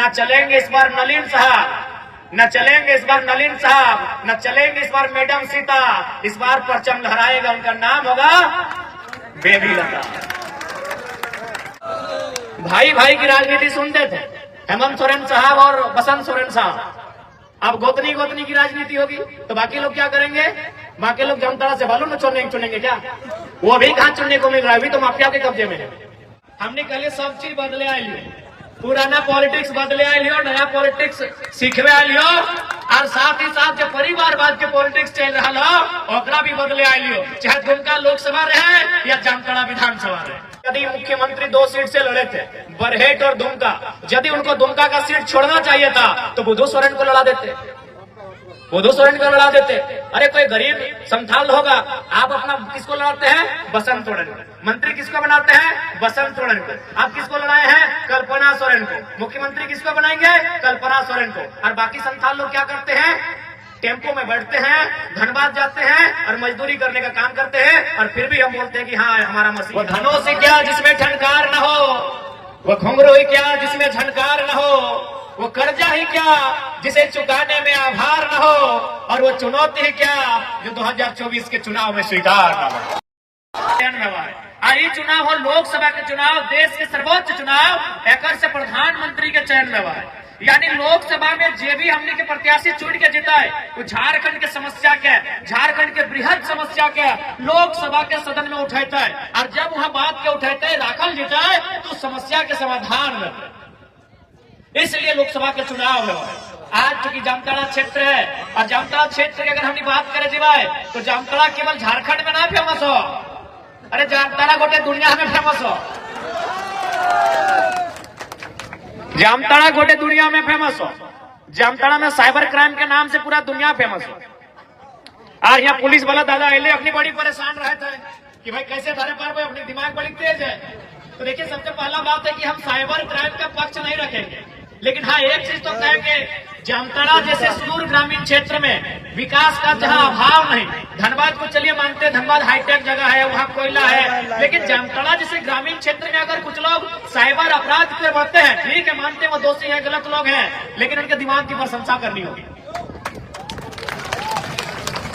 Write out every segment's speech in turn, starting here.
न चलेंगे इस बार नलिन साहब, न चलेंगे इस बार नलिन साहब, न चलेंगे इस बार मैडम सीता, इस बार परचम लहराएगा, उनका नाम होगा बेबी लता। भाई भाई की राजनीति सुनते थे हेमंत सोरेन साहब और बसंत सोरेन साहब। अब गोतनी गोतनी की राजनीति होगी तो बाकी लोग क्या करेंगे? बाकी लोग जामताड़ा से बालू न चुनेंगे क्या? वो अभी कहाँ चुनने को मिल रहा है, अभी तो माफिया के कब्जे में है। हमने कल सब चीज बदले आ लियो, पुराना पॉलिटिक्स बदले आ लियो, नया पॉलिटिक्स सीखवे आ लियो, और साथ ही साथ जो परिवारवाद के पॉलिटिक्स चल रहा हो ओकरा भी बदले आ लियो, चाहे दुमका लोकसभा रहे या जामताड़ा विधानसभा रहे। यदि मुख्यमंत्री 2 सीट से लड़े थे, बरहेट और दुमका, यदि उनको दुमका का सीट छोड़ना चाहिए था तो बुधू सोरेन को लड़ा देते, बुधू सोरेन को लड़ा देते। अरे कोई गरीब संथाल होगा, आप अपना किसको लड़ाते हैं? बसंत सोरेन को। मंत्री किसको बनाते हैं? बसंत सोरेन को। आप किसको लड़ाए हैं? कल्पना सोरेन को। मुख्यमंत्री किसको बनाएंगे? कल्पना सोरेन को। और बाकी संथाल लोग क्या करते हैं? टेम्पो में बैठते हैं, धनबाद जाते हैं और मजदूरी करने का काम करते हैं, और फिर भी हम बोलते हैं कि हाँ हमारा मसीह। वो धनों से क्या जिसमें झनकार न हो, वो घुंघरू ही क्या जिसमें झनकार न हो, वो कर्जा ही क्या जिसे चुकाने में आभार न हो, और वो चुनौती ही क्या जो 2024 के चुनाव में स्वीकार न हो। चुनाव हो लोकसभा के चुनाव, देश के सर्वोच्च चुनाव, एक से प्रधानमंत्री के चयन में हुआ। यानी लोकसभा में जे भी हमने के प्रत्याशी चुन के जिताए वो झारखंड के समस्या के, झारखंड के बृहद समस्या के लोकसभा के सदन में उठाता है, और जब वहां बात के उठाते है राखल जिताए तो समस्या के समाधान में। इसलिए लोकसभा के चुनाव है आज, चूंकि जामताड़ा क्षेत्र है, और जामताड़ा क्षेत्र की अगर हमने बात करें जीवाए तो जामताड़ा केवल झारखंड में ना फेमस हो, अरे जामताड़ा गोटे दुनिया में फेमस हो, जामताड़ा गोटे दुनिया में फेमस हो। जामताड़ा में साइबर क्राइम के नाम से पूरा दुनिया फेमस हो। आज यहाँ पुलिस वाला दादा अले अपनी बड़ी परेशान रहते हैं कि भाई कैसे धरे पर अपनी दिमाग बड़ी तेज है। तो देखिए सबसे पहला बात है कि हम साइबर क्राइम का पक्ष नहीं रखेंगे, लेकिन हाँ एक चीज तो कहेंगे, जामताड़ा जैसे सुदूर ग्रामीण क्षेत्र में विकास का जहाँ अभाव नहीं, धनबाद को चलिए मानते हैं धनबाद हाईटेक जगह है, वहाँ कोयला है, लेकिन जामताड़ा जैसे ग्रामीण क्षेत्र में अगर कुछ लोग साइबर अपराध पे बढ़ते हैं, ठीक है मानते हैं वो दोषी हैं, गलत लोग हैं, लेकिन उनके दिमाग की प्रशंसा करनी होगी।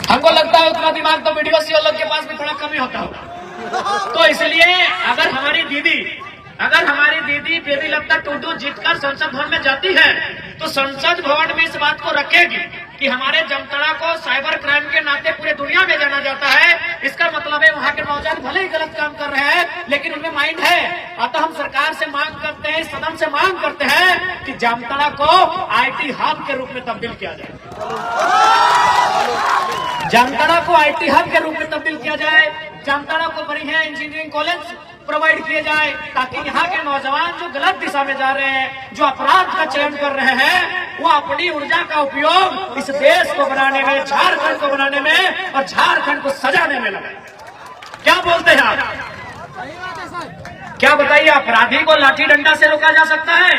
हमको लगता है उतना दिमाग तो वीडियो सी लोग के पास भी थोड़ा कमी होता होगा। तो इसलिए अगर हमारी दीदी बेबी लता टुडू जीतकर संसद भवन में जाती है तो संसद भवन में इस बात को रखेगी कि हमारे जामताड़ा को साइबर क्राइम के नाते पूरे दुनिया में जाना जाता है। इसका मतलब है वहाँ के नौजवान भले ही गलत काम कर रहे हैं, लेकिन उनमें माइंड है। अतः हम सरकार से मांग करते हैं, सदन से मांग करते हैं कि जामताड़ा को IT हब के रूप में तब्दील किया जाए, जामताड़ा को IT हब के रूप में तब्दील किया जाए, जामताड़ा को बढ़िया इंजीनियरिंग कॉलेज प्रोवाइड किए जाए, ताकि यहाँ के नौजवान जो गलत दिशा में जा रहे हैं, जो अपराध का चयन कर रहे हैं, वो अपनी ऊर्जा का उपयोग इस देश को बनाने में, झारखंड को बनाने में और झारखंड को सजाने में लगे। क्या बोलते हैं आप? क्या बताइए, अपराधी को लाठी डंडा से रोका जा सकता है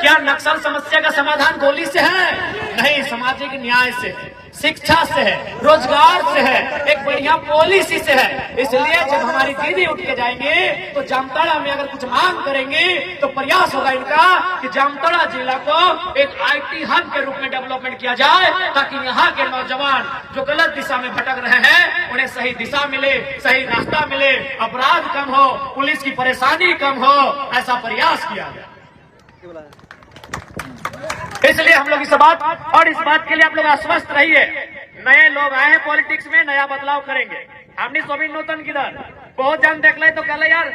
क्या? नक्सल समस्या का समाधान गोली से है? नहीं, सामाजिक न्याय से है, शिक्षा से है, रोजगार से है, एक बढ़िया पॉलिसी से है। इसलिए जब हमारी दीदी उठ के जाएंगे तो जामताड़ा में अगर कुछ मांग करेंगे तो प्रयास होगा इनका कि जामताड़ा जिला को एक IT हब के रूप में डेवलपमेंट किया जाए, ताकि यहाँ के नौजवान जो गलत दिशा में भटक रहे हैं उन्हें सही दिशा मिले, सही रास्ता मिले, अपराध कम हो, पुलिस की परेशानी कम हो, ऐसा प्रयास किया जाए। इसलिए हम लोग इस बात के लिए आप लोग आश्वस्त रहिए। नए लोग आए हैं पॉलिटिक्स में, नया बदलाव करेंगे। हमने सोबिन नूतन की दर बहुत जन देख ले तो कहले यार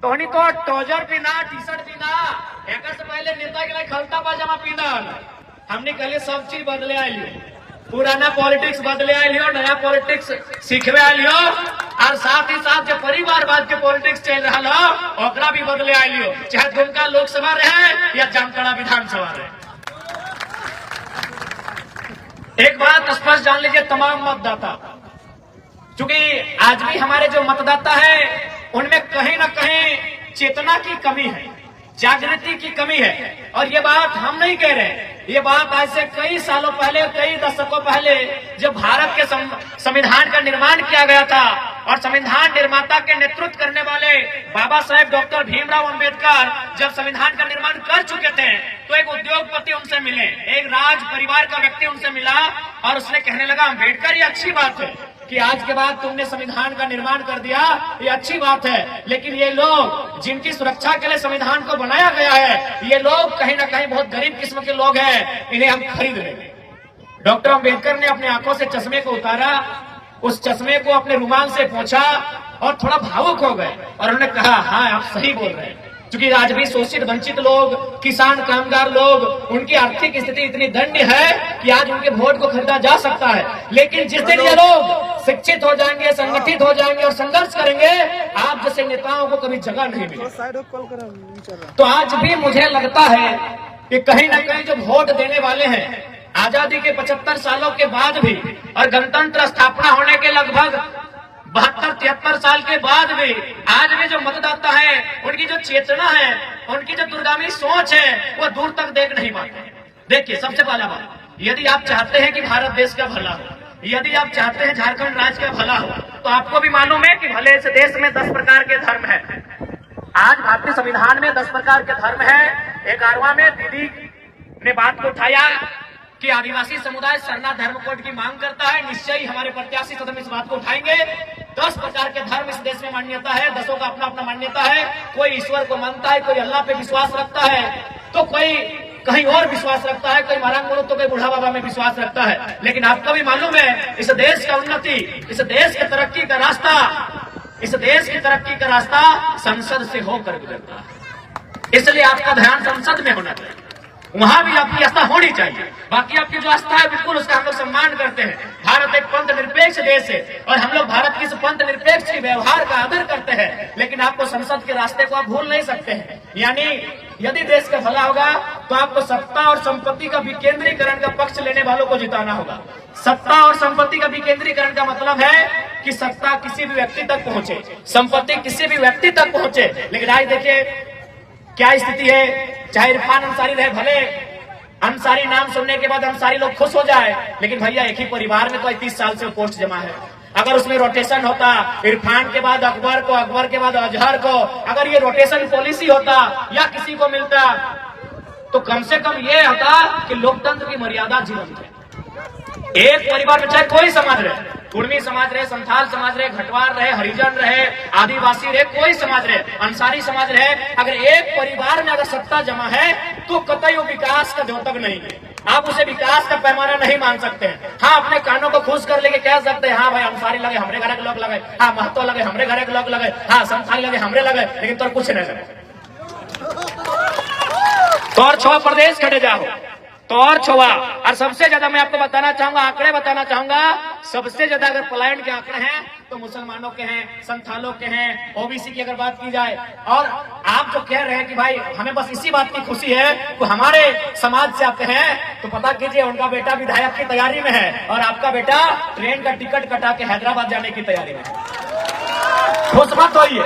तोहनी तो ट्राउजर पीना, टी-शर्ट पीना, एक से पहले नेता के लिए खलता पाजामा पीना। हमने कहले सब चीज बदले आ लियो, पुराना पॉलिटिक्स बदले आ लियो, नया पॉलिटिक्स सीखवे आ लियो, और साथ ही साथ जो परिवारवाद के पॉलिटिक्स चल रहा हो ओकरा भी बदले आ लियो, चाहे दुमका लोकसभा रहे या जामताड़ा विधानसभा रहे। एक बात स्पष्ट जान लीजिए तमाम मतदाता, क्योंकि आज भी हमारे जो मतदाता है उनमें कहीं ना कहीं चेतना की कमी है, जागृति की कमी है। और ये बात हम नहीं कह रहे, ये बात आज से कई सालों पहले, कई दशकों पहले जब भारत के संविधान का निर्माण किया गया था और संविधान निर्माता के नेतृत्व करने वाले बाबा साहेब डॉक्टर भीमराव अंबेडकर जब संविधान का निर्माण कर चुके थे तो एक उद्योगपति उनसे मिले, एक राज परिवार का व्यक्ति उनसे मिला और उसने कहने लगा, अंबेडकर ये अच्छी बात है कि आज के बाद तुमने संविधान का निर्माण कर दिया, ये अच्छी बात है, लेकिन ये लोग जिनकी सुरक्षा के लिए संविधान को बनाया गया है, ये लोग कहीं ना कहीं बहुत गरीब किस्म के लोग हैं, इन्हें हम खरीद लेंगे। डॉक्टर अंबेडकर ने अपने आंखों से चश्मे को उतारा, उस चश्मे को अपने रुमाल से पोंछा और थोड़ा भावुक हो गए और उन्होंने कहा, हाँ आप सही बोल रहे हैं, क्योंकि आज भी शोषित वंचित लोग, किसान कामगार लोग, उनकी आर्थिक स्थिति इतनी दयनीय है कि आज उनके वोट को खरीदा जा सकता है, लेकिन जिस दिन ये लोग शिक्षित हो जाएंगे, संगठित हो जाएंगे और संघर्ष करेंगे, आप जैसे नेताओं को कभी जगह नहीं मिलेगी। तो आज भी मुझे लगता है कि कहीं ना कहीं जो वोट देने वाले हैं, आजादी के 75 सालों के बाद भी और गणतंत्र स्थापना होने के लगभग 72-73 साल के बाद भी आज भी जो मतदाता है, उनकी जो चेतना है, उनकी जो दूरगामी सोच है, वो दूर तक देख नहीं पाते। देखिए, सबसे पहला बात, यदि आप चाहते हैं कि भारत देश का भला हो, यदि आप चाहते हैं झारखंड राज्य का भला हो, तो आपको भी मालूम है कि भले इस देश में 10 प्रकार के धर्म है। आज भारतीय संविधान में 10 प्रकार के धर्म है। 11वां में दीदी ने बात को उठाया कि आदिवासी समुदाय सरना धर्म कोड की मांग करता है। निश्चय ही हमारे प्रत्याशी सदन इस बात को उठाएंगे। 10 प्रकार के धर्म इस देश में मान्यता है, 10 का अपना अपना मान्यता है। कोई ईश्वर को मानता है, कोई अल्लाह पे विश्वास रखता है, तो कोई कहीं और विश्वास रखता है, कोई महाराज तो कोई बूढ़ा बाबा में विश्वास रखता है। लेकिन आपको भी मालूम है, इस देश का उन्नति, इस देश की तरक्की का रास्ता, इस देश की तरक्की का रास्ता संसद से होकर गुजरता है। इसलिए आपका ध्यान संसद में होना चाहिए, वहां भी आपकी आस्था होनी चाहिए। बाकी आपकी जो आस्था है, बिल्कुल उसका हम लोग सम्मान करते हैं। भारत एक पंथ निरपेक्ष देश है और हम लोग भारत की इस पंथ निरपेक्ष के व्यवहार का आदर करते हैं, लेकिन आपको संसद के रास्ते को आप भूल नहीं सकते हैं। यानी यदि देश का भला होगा तो आपको सत्ता और संपत्ति का विकेंद्रीकरण का पक्ष लेने वालों को जिताना होगा। सत्ता और संपत्ति का विकेंद्रीकरण का मतलब है कि सत्ता किसी भी व्यक्ति तक पहुंचे, संपत्ति किसी भी व्यक्ति तक पहुंचे। लेकिन आज देखिए क्या स्थिति है, चाहे इरफान अंसारी रहे, भले अंसारी नाम सुनने के बाद अंसारी लोग खुश हो जाए, लेकिन भैया एक ही परिवार में तो 30 साल से पोस्ट जमा है। अगर उसमें रोटेशन होता, इरफान के बाद अकबर को, अकबर के बाद अजहर को, अगर ये रोटेशन पॉलिसी होता या किसी को मिलता, तो कम से कम ये होता कि लोकतंत्र की मर्यादा जीवन है। एक परिवार में चाहे कोई समाज रहे, कुर्मी समाज रहे, संथाल समाज रहे, घटवार रहे, हरिजन रहे, आदिवासी रहे, कोई समाज रहे, अंसारी समाज रहे, अगर एक परिवार में अगर सत्ता जमा है तो कतई वो विकास का द्योतक नहीं है। आप उसे विकास का पैमाना नहीं मान सकते हैं। हाँ, अपने कानों को खुश कर लेके कह सकते हैं, हाँ भाई अंसारी लगे हमरे घर के लोग लगे, हाँ महतो लगे हमरे घर के लोग लगे, हाँ संथाली लगे हमरे लगे, लेकिन तो कुछ नहीं लगे। तो और 6 प्रदेश खड़े जाओ तो और छुआ। और सबसे ज्यादा मैं आपको बताना चाहूंगा, आंकड़े बताना चाहूंगा, सबसे ज्यादा अगर पलायन के आंकड़े हैं तो मुसलमानों के हैं, संथालों के हैं, ओबीसी की अगर बात की जाए। और आप जो कह रहे हैं कि भाई हमें बस इसी बात की खुशी है तो हमारे समाज से आते हैं, तो पता कीजिए उनका बेटा विधायक की तैयारी में है और आपका बेटा ट्रेन का टिकट कटा के हैदराबाद जाने की तैयारी में है। खुश मत होइए,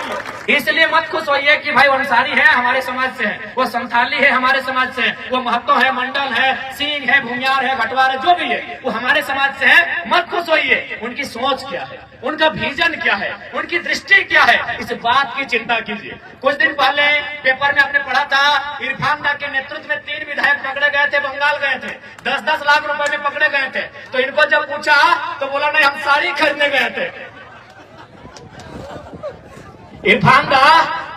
इसलिए मत खुश होइए कि भाई अंसारी है हमारे समाज से है, वो संथाली है हमारे समाज से है, वो महतो है, मंडल है, सिंह है, भूमियार है, घटवार है, जो भी है वो हमारे समाज से है। मत खुश होइए, उनकी सोच क्या है, उनका विजन क्या है, उनकी दृष्टि क्या है, इस बात की चिंता कीजिए। कुछ दिन पहले पेपर में आपने पढ़ा था, इरफान दा के नेतृत्व में 3 विधायक पकड़े गए थे, बंगाल गए थे, 10-10 लाख रुपए में पकड़े गए थे। तो इनको जब पूछा तो बोला नहीं, हम साड़ी खरीदने गए थे। इरफान दा,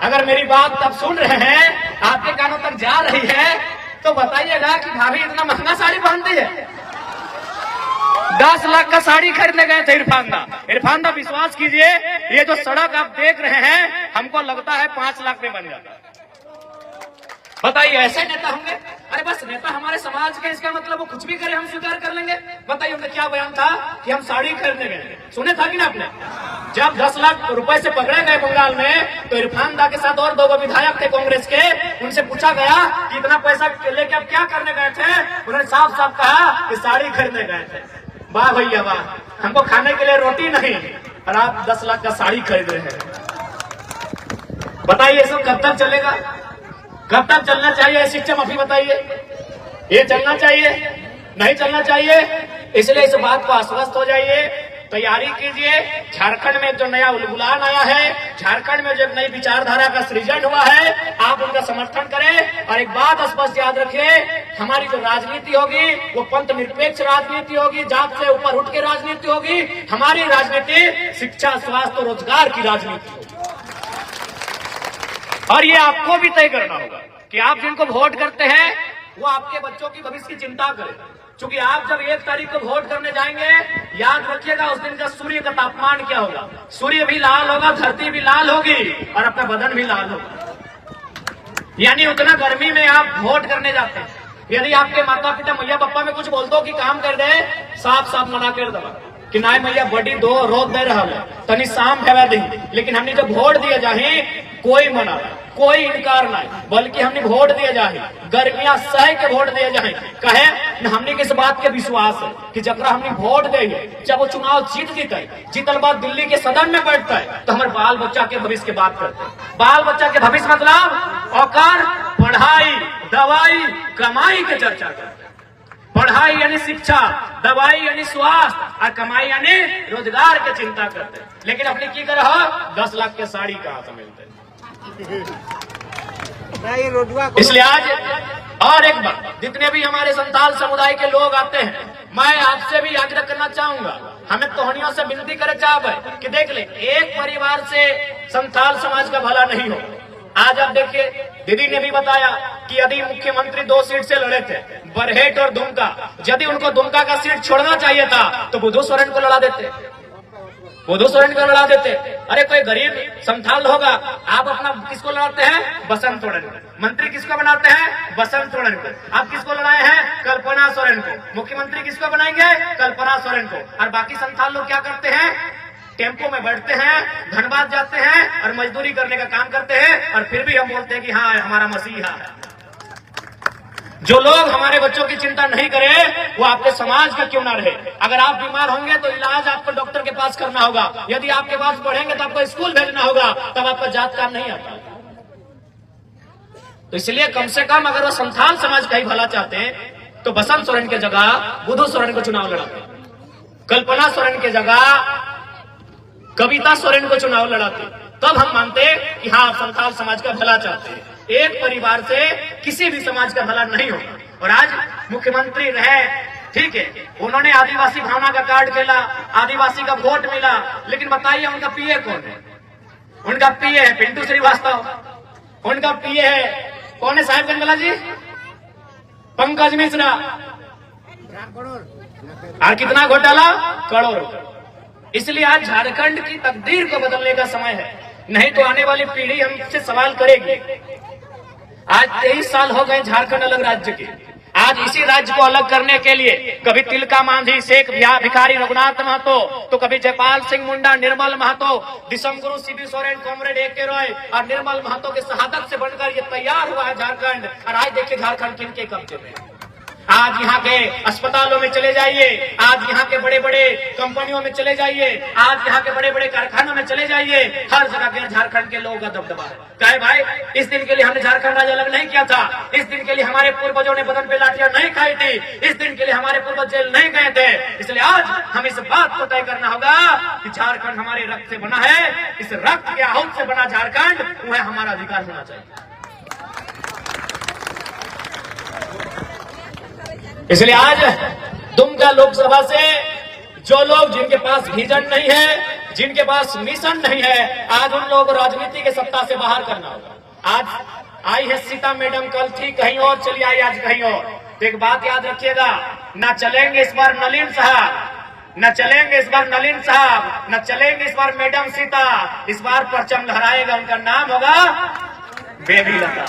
अगर मेरी बात आप सुन रहे हैं, आपके कानों तक जा रही है, तो बताइएगा कि भाभी इतना महंगा साड़ी पहनती है। 10 लाख का साड़ी खरीदने गए थे इरफान दा। इरफान दा, विश्वास कीजिए, ये जो सड़क आप देख रहे हैं, हमको लगता है 5 लाख में बन जाता है। बताइए, ऐसे नेता होंगे? अरे बस नेता हमारे समाज के, इसका मतलब वो कुछ भी करे हम स्वीकार कर लेंगे। बताइए उनका क्या बयान था कि हम साड़ी खरीदने गए, सुने था कि ना आपने? जब 10 लाख रुपए से पकड़े गए बंगाल में, तो इरफान दा के साथ और 2 विधायक थे कांग्रेस के, उनसे पूछा गया कि इतना पैसा लेके आप क्या करने गए थे? उन्होंने साफ साफ कहा कि साड़ी खरीदने गए थे। वाह भैया वाह, हमको खाने के लिए रोटी नहीं और आप 10 लाख का साड़ी खरीद रहे हैं। बताइए सब कब तक चलेगा, कब तक चलना चाहिए? सिस्टम अभी बताइए, ये चलना चाहिए नहीं चलना चाहिए? इसलिए इस बात को आश्वस्त हो जाइए तैयारी कीजिए। झारखंड में जो नया उलगुलान आया है, झारखंड में जो एक नई विचारधारा का सृजन हुआ है, आप उनका समर्थन करें। और एक बात स्पष्ट याद रखें, हमारी जो राजनीति होगी वो पंथ निरपेक्ष राजनीति होगी, जात से ऊपर उठ के राजनीति होगी। हमारी राजनीति शिक्षा, स्वास्थ्य, रोजगार की राजनीति होगी। और ये आपको भी तय करना होगा कि आप जिनको वोट करते हैं वो आपके बच्चों की भविष्य की चिंता करें। क्योंकि आप जब 1 तारीख को वोट करने जाएंगे, याद रखिएगा उस दिन का सूर्य का तापमान क्या होगा। सूर्य भी लाल होगा, धरती भी लाल होगी और आपका बदन भी लाल होगा। यानी उतना गर्मी में आप वोट करने जाते हैं। यदि आपके माता पिता मैया पप्पा में कुछ बोल दो कि काम कर दे, साफ साफ मना कर दो कि ना मैया बड़ी दो रोज दे रहा है, तनी शाम फैला देंगे। लेकिन हमने जब वोट दिए जाए, कोई मना, कोई इनकार नहीं, बल्कि हमने वोट दिए जाए, गर्मियां सह के वोट दिए जाए। कहे हमने किस बात के विश्वास है कि जब हमने वोट दे, जब वो चुनाव जीता है, जीतल बाद दिल्ली के सदन में बैठता है, तो हमारे बाल बच्चा के भविष्य की बात करते हैं। बाल बच्चा के भविष्य मतलब औकार, पढ़ाई, दवाई, कमाई की चर्चा करते हैं। पढ़ाई यानी शिक्षा, दवाई यानी स्वास्थ्य और कमाई यानी रोजगार की चिंता करते हैं। लेकिन अपने की कर 10 लाख के साड़ी कहाँ से मिलते हैं। इसलिए आज और एक बार, जितने भी हमारे संथाल समुदाय के लोग आते हैं, मैं आपसे भी आग्रह करना चाहूंगा, हमें तोहनियों से विनती करे चाहे कि देख ले, एक परिवार से संथाल समाज का भला नहीं हो। आज आप देखिए, दीदी ने भी बताया कि यदि मुख्यमंत्री 2 सीट से लड़े थे, बरहेट और दुमका, यदि उनको दुमका का सीट छोड़ना चाहिए था तो बुधू सोरेन को लड़ा देते, बुधू सोरेन को लड़ा देते। अरे कोई गरीब संथाल होगा, आप अपना किसको लड़ाते हैं? बसंत सोरेन को। मंत्री किसको बनाते हैं? बसंत सोरेन को। आप किसको लड़ाए हैं? कल्पना सोरेन को। मुख्यमंत्री किसको बनाएंगे? कल्पना सोरेन को। और बाकी संथाल लोग क्या करते हैं? टेम्पो में बैठते हैं, धनबाद जाते हैं और मजदूरी करने का काम करते हैं, और फिर भी हम बोलते हैं कि हाँ हमारा मसीहा है। जो लोग हमारे बच्चों की चिंता नहीं करें वो आपके समाज का क्यों ना रहे। अगर आप बीमार होंगे तो इलाज आपको डॉक्टर के पास करना होगा, यदि आपके पास पढ़ेंगे तो आपको स्कूल भेजना होगा, तब आपका जात काम नहीं आता। तो इसलिए कम से कम अगर वो संथाल समाज का ही भला चाहते हैं तो बसंत सोरेन के जगह बुधू सोरेन को चुनाव लड़ाते, कल्पना सोरेन के जगह कविता सोरेन को चुनाव लड़ाते, तब हम मानते कि हाँ संथाल समाज का भला चाहते हैं। एक परिवार से किसी भी समाज का भला नहीं होगा। और आज मुख्यमंत्री रहे, ठीक है, उन्होंने आदिवासी भावना का कार्ड खेला, आदिवासी का वोट मिला, लेकिन बताइए उनका पीए कौन है? उनका पीए है पिंटू श्रीवास्तव, उनका पीए है कौन है? साहेब गंगला जी, पंकज मिश्रा। और कितना घोटाला? करोड़। इसलिए आज झारखंड की तकदीर को बदलने का समय है, नहीं तो आने वाली पीढ़ी हमसे सवाल करेगी। आज 23 साल हो गए झारखंड अलग राज्य के। आज इसी राज्य को अलग करने के लिए कभी तिलका मांझी, शेख भिखारी रघुनाथ महतो, तो कभी जयपाल सिंह मुंडा, निर्मल महतो, दिसम गुरु सीबी सोरेन, कॉमरेड ए.के. रॉय और निर्मल महतो के शहादत से बनकर ये तैयार हुआ है झारखंड। और आज देखिए झारखंड किनके कब्जे में। आज यहाँ के अस्पतालों में चले जाइए, आज यहाँ के बड़े बड़े कंपनियों में चले जाइए, आज यहाँ के बड़े बड़े कारखानों में चले जाइए, हर जगह के झारखंड के लोगों का दबदबा है। कहे भाई, इस दिन के लिए हमने झारखंड राज्य अलग नहीं किया था, इस दिन के लिए हमारे पूर्वजों ने बदन पे लाठियां नहीं खाई थी, इस दिन के लिए हमारे पूर्वज जेल नहीं गए थे। इसलिए आज हम इस बात को तय करना होगा कि झारखंड हमारे रक्त से बना है, इस रक्त के आहूत से बना झारखंड वह हमारा अधिकार होना चाहिए। इसलिए आज दुमका लोकसभा से जो लोग, जिनके पास विजन नहीं है, जिनके पास मिशन नहीं है, आज उन लोगों को राजनीति के सत्ता से बाहर करना होगा। आज आई है सीता मैडम, कल थी कहीं और, चली आई आज कहीं और। तो एक बात याद रखिएगा, न चलेंगे इस बार नलिन साहब, न चलेंगे इस बार नलिन साहब, न चलेंगे इस बार मैडम सीता, इस बार परचम लहराएगा, उनका नाम होगा बेबी लता।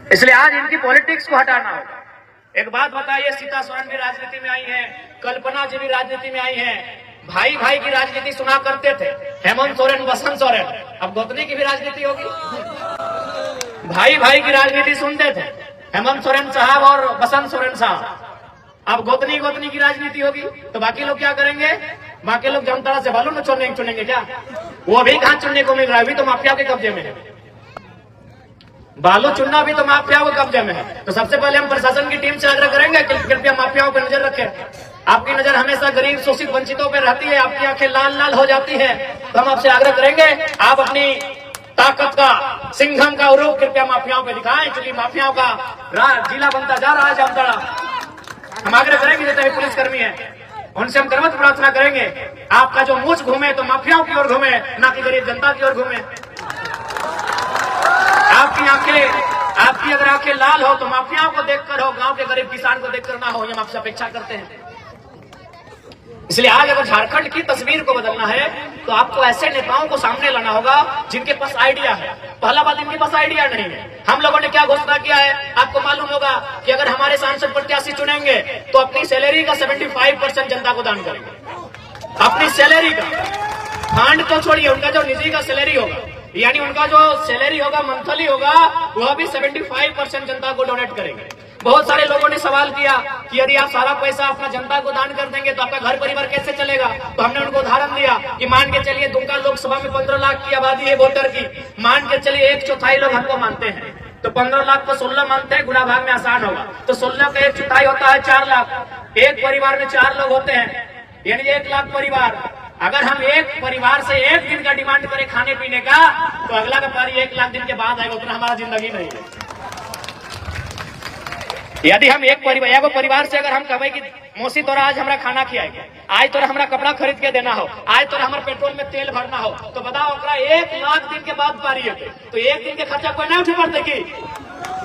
इसलिए आज इनकी पॉलिटिक्स को हटाना होगा। एक बात बताइए, सीता सोरेन भी राजनीति में आई है, कल्पना जी भी राजनीति में आई है, भाई भाई की राजनीति सुना करते थे, हेमंत सोरेन, बसंत सोरेन, अब गोतनी की भी राजनीति होगी। भाई भाई की राजनीति सुनते थे, हेमंत सोरेन साहब और बसंत सोरेन साहब, अब गोतनी गोतनी की राजनीति होगी। तो बाकी लोग क्या करेंगे? बाकी लोग जामताड़ा से बालू न चुनेंगे क्या? वो भी कहां चुनने को मिल रहा है, अभी तो माफिया के कब्जे में है। बालू चुनना भी तो माफियाओं के कब्जे में है। तो सबसे पहले हम प्रशासन की टीम से आग्रह करेंगे कि कृपया माफियाओं पर नजर रखें। आपकी नजर हमेशा गरीब शोषित वंचितों पर रहती है, आपकी आंखें लाल लाल हो जाती है। तो हम आपसे आग्रह करेंगे, आप अपनी ताकत का, सिंघम का रूप कृपया माफियाओं पे दिखाएं, क्योंकि माफियाओं का जिला बनता जा रहा है जामताड़ा। हम आग्रह करेंगे जितने पुलिसकर्मी है उनसे हम करवत प्रार्थना करेंगे, आपका जो मूछ घूमे तो माफियाओं की ओर घूमे, ना कि गरीब जनता की ओर घूमे। आपकी अगर आंखें लाल हो तो माफियाओं को देखकर हो, गांव के गरीब किसान को देखकर ना हो, ये हम आपसे अपेक्षा करते हैं। इसलिए आज अगर झारखंड की तस्वीर को बदलना है तो आपको ऐसे नेताओं को सामने लाना होगा जिनके पास आइडिया है। पहला बात, इनके पास आइडिया नहीं है। हम लोगों ने क्या घोषणा किया है, आपको मालूम होगा कि अगर हमारे सांसद प्रत्याशी चुनेंगे तो अपनी सैलरी का 75% जनता को दान करेंगे। अपनी सैलरी का फंड तो छोड़िए, उनका जो निजी का सैलरी होगा, यानी उनका जो सैलरी होगा मंथली होगा, वह भी 75% जनता को डोनेट करेंगे। बहुत सारे लोगों ने सवाल किया कि यदि आप सारा पैसा अपना जनता को दान कर देंगे तो आपका घर परिवार कैसे चलेगा। तो हमने उनको उदाहरण दिया कि मान के चलिए दुमका लोकसभा में 15 लाख की आबादी है वोटर की, मान के चलिए 1/4 लोग हमको मानते हैं, तो 15 लाख को 16 मानते हैं, गुणा भाग में आसान होगा, तो 16 का 1/4 होता है 4 लाख। एक परिवार में 4 लोग होते हैं, यानी 1 लाख परिवार। अगर हम एक परिवार से एक दिन का डिमांड करें खाने पीने का, तो अगला का पारी 1 लाख दिन के बाद आएगा, उतना हमारा जिंदगी नहीं है। यदि हम एक परिवार से अगर हम कहें कि मौसी तोरा आज हमारा खाना खिलाएंगे, आज तोरा हमारा कपड़ा खरीद के देना हो, आज तोरा हमारे पेट्रोल में तेल भरना हो, तो बताओ ओकरा 1 लाख दिन के बाद पारी है, तो एक दिन के खर्चा कोई नहीं उठे पड़ते की।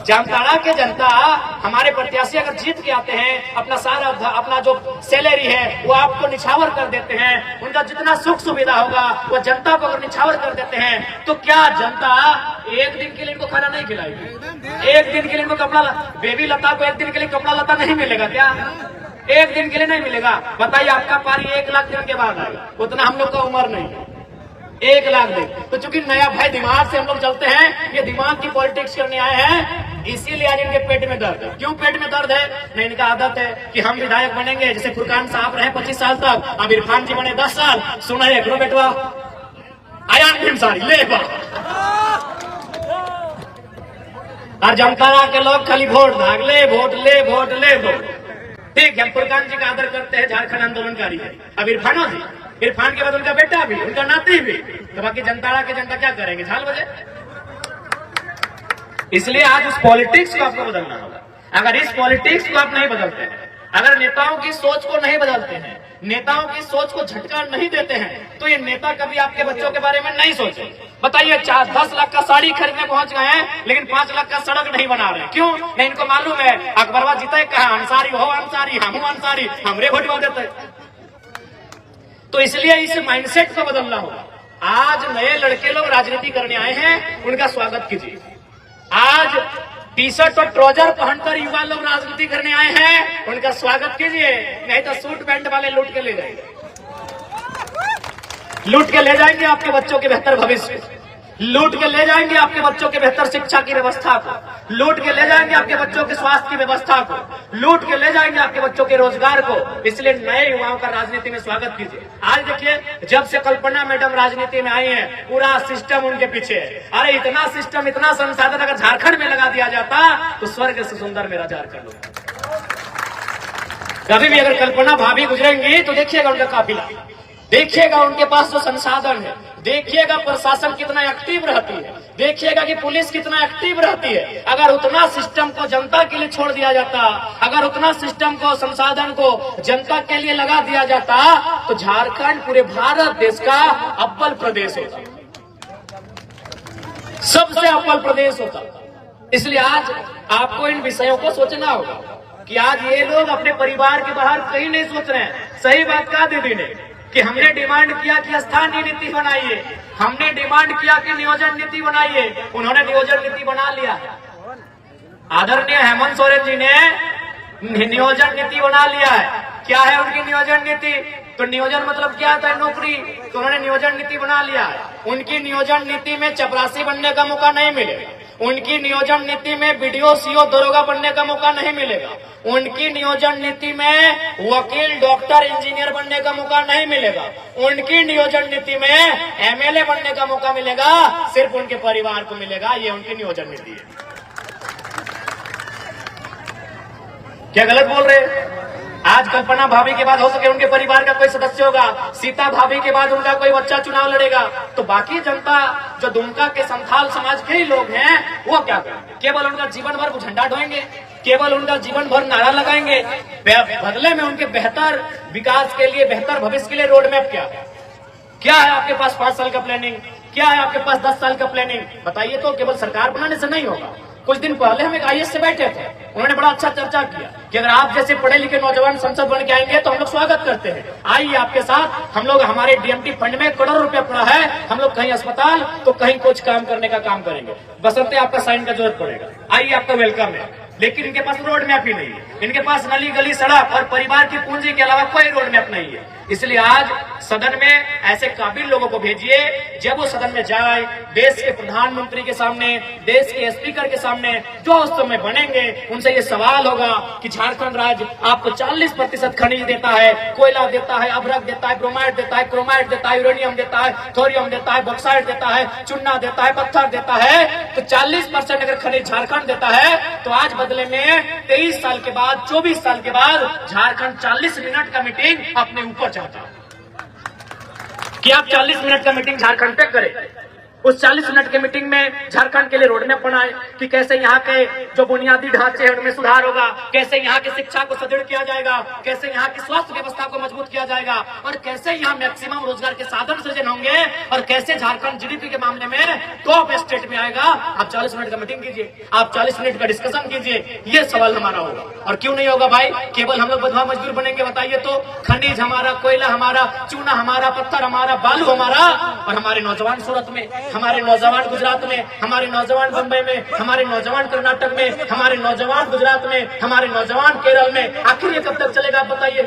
जामताड़ा के जनता, हमारे प्रत्याशी अगर जीत के आते हैं, अपना जो सैलरी है वो आपको निछावर कर देते हैं, उनका जितना सुख सुविधा होगा वो जनता को अगर निछावर कर देते हैं, तो क्या जनता एक दिन के लिए इनको खाना नहीं खिलाएगी? एक दिन के लिए इनको कपड़ा, बेबी लता को एक दिन के लिए कपड़ा लता नहीं मिलेगा क्या? एक दिन के लिए नहीं मिलेगा। बताइए, आपका पारी 1 लाख दिन के बाद आएगा, उतना हम लोग का उम्र नहीं है। 1 लाख दिन, तो चूंकि नया भाई दिमाग से हम लोग चलते हैं, ये दिमाग की पॉलिटिक्स करने आए हैं, इसीलिए आज इनके पेट में दर्द है। क्यों पेट में दर्द है? नहीं, इनका आदत है कि हम विधायक बनेंगे, जैसे फुरकान साहब रहे 25 साल तक, अब इरफान जी बने 10 साल, सुना है करो बेटवा आयान सारी ले बा, और जामताड़ा के लोग खाली वोट भाग ले, वोट ले, वोट ले, वोट। ठीक है, फुरकान जी का आदर करते हैं, झारखंड आंदोलनकारी है। अब इरफानो जी, इरफान के बाद उनका बेटा भी, उनका नाती भी, तो बाकी जामताड़ा के जनता क्या करेंगे? झाल बजे। इसलिए आज उस पॉलिटिक्स को आपको बदलना होगा। अगर इस पॉलिटिक्स को आप नहीं बदलते हैं, अगर नेताओं की सोच को नहीं बदलते हैं, नेताओं की सोच को झटका नहीं देते हैं, तो ये नेता कभी आपके बच्चों के बारे में नहीं सोचे। बताइए, 10 लाख का साड़ी खरीदने पहुंच गए हैं, लेकिन 5 लाख का सड़क नहीं बना रहे। क्यों नहीं? इनको मालूम है अकबरवा जीते कहा, अंसारी हो अंसारी, हम अंसारी, हमरे वोटवा देते। तो इसलिए इस माइंडसेट को बदलना होगा। आज नए लड़के लोग राजनीति करने आए हैं, उनका स्वागत कीजिए। आज टी-शर्ट और ट्राउजर पहनकर युवा लोग राजनीति करने आए हैं, उनका स्वागत कीजिए। नहीं तो सूट पैंट वाले लूट के ले जाएंगे, लूट के ले जाएंगे आपके बच्चों के बेहतर भविष्य, लूट के ले जाएंगे आपके बच्चों के बेहतर शिक्षा की व्यवस्था को, लूट के ले जाएंगे आपके बच्चों के स्वास्थ्य की व्यवस्था को, लूट के ले जाएंगे आपके बच्चों के रोजगार को। इसलिए नए युवाओं का राजनीति में स्वागत कीजिए। आज देखिए, जब से कल्पना मैडम राजनीति में आई है, पूरा सिस्टम उनके पीछे है। अरे इतना सिस्टम, इतना संसाधन अगर झारखंड में लगा दिया जाता तो स्वर्ग से सुंदर मेरा झारखंड होता। कभी भी अगर कल्पना भाभी गुजरेंगी तो देखिएगा उनका काफिला, देखिएगा उनके पास जो संसाधन है, देखिएगा प्रशासन कितना एक्टिव रहती है, देखिएगा कि पुलिस कितना एक्टिव रहती है। अगर उतना सिस्टम को जनता के लिए छोड़ दिया जाता, अगर उतना सिस्टम को, संसाधन को जनता के लिए लगा दिया जाता, तो झारखंड पूरे भारत देश का अव्वल प्रदेश होता, सबसे अव्वल प्रदेश होता। इसलिए आज आपको इन विषयों को सोचना होगा कि आज ये लोग अपने परिवार के बाहर कहीं नहीं सोच रहे हैं। सही बात कहा दीदी ने कि हमने डिमांड किया कि स्थानीय नीति बनाइए, हमने डिमांड किया कि नियोजन नीति बनाइए, उन्होंने नियोजन नीति बना लिया। आदरणीय हेमंत सोरेन जी ने नियोजन नीति बना लिया है। क्या है उनकी नियोजन नीति? तो नियोजन मतलब क्या होता है? नौकरी। तो उन्होंने नियोजन नीति बना लिया है। उनकी नियोजन नीति में चपरासी बनने का मौका नहीं मिलेगा, उनकी नियोजन नीति में बीडीओ सीओ दरोगा बनने का मौका नहीं मिलेगा, उनकी नियोजन नीति में वकील डॉक्टर इंजीनियर बनने का मौका नहीं मिलेगा, उनकी नियोजन नीति में एमएलए बनने का मौका मिलेगा, सिर्फ उनके परिवार को मिलेगा। ये उनकी नियोजन नीति है। क्या गलत बोल रहे? आज आज कल्पना भाभी के बाद हो सके उनके परिवार का कोई सदस्य होगा, सीता भाभी के बाद उनका कोई बच्चा चुनाव लड़ेगा, तो बाकी जनता जो दुमका के संथाल समाज के ही लोग हैं वो क्या करेंगे? केवल उनका जीवन भर वो झंडा ढोएंगे, केवल उनका जीवन भर नारा लगाएंगे, बदले में उनके बेहतर विकास के लिए, बेहतर भविष्य के लिए रोड मैप क्या है आपके पास? 5 साल का प्लानिंग क्या है आपके पास? 10 साल का प्लानिंग बताइए। तो केवल सरकार बनाने से नहीं होगा। कुछ दिन पहले हम एक IAS से बैठे थे, उन्होंने बड़ा अच्छा चर्चा किया कि अगर आप जैसे पढ़े लिखे नौजवान संसद बन के आएंगे तो हम लोग स्वागत करते हैं, आइए आपके साथ हम लोग, हमारे DMT फंड में करोड़ रुपया पड़ा है, हम लोग कहीं अस्पताल तो कहीं कुछ काम करने का काम करेंगे, बशर्ते आपका साइन का जरूरत पड़ेगा, आइए आपका वेलकम है। लेकिन इनके पास रोड मैप ही नहीं है, इनके पास नली गली सड़क और परिवार की पूंजी के अलावा कोई रोड मैप नहीं है। इसलिए आज सदन में ऐसे काबिल लोगों को भेजिए, जब वो सदन में जाए, देश के प्रधानमंत्री के सामने, देश के स्पीकर के सामने जो उस समय बनेंगे, उनसे ये सवाल होगा कि झारखंड राज्य आपको 40% खनिज देता है, कोयला देता है, अभ्रक देता है, ब्रोमाइड देता है, क्रोमाइड देता है, यूरेनियम देता है, थोरियम देता है, बॉक्साइड देता है, चूना देता है, पत्थर देता है, तो 40% अगर खनिज झारखंड देता है तो आज बदले में 23 साल के बाद, 24 साल के बाद झारखंड 40 मिनट का मीटिंग अपने ऊपर चाहता है कि आप 40 मिनट का मीटिंग झारखंड पे करें। उस 40 मिनट के मीटिंग में झारखंड के लिए रोड मैप बनाए कि कैसे यहाँ के जो बुनियादी ढांचे हैं उनमें सुधार होगा, कैसे यहाँ की शिक्षा को सुदृढ़ किया जाएगा, कैसे यहाँ की स्वास्थ्य व्यवस्था को मजबूत किया जाएगा, और कैसे यहाँ मैक्सिमम रोजगार के साधन सृजन होंगे, और कैसे झारखंड GDP के मामले में टॉप स्टेट में आएगा। आप 40 मिनट का मीटिंग कीजिए, आप 40 मिनट का डिस्कशन कीजिए, ये सवाल हमारा होगा। और क्यों नहीं होगा भाई? केवल हम लोग बदवा मजदूर बनेंगे बताइए तो? खनिज हमारा, कोयला हमारा, चूना हमारा, पत्थर हमारा, बालू हमारा, और हमारे नौजवान सूरत में, हमारे नौजवान गुजरात में, हमारे नौजवान बंबई में, हमारे नौजवान कर्नाटक में, हमारे नौजवान गुजरात में, हमारे नौजवान केरल में। आखिर ये कब तक चलेगा आप बताइए?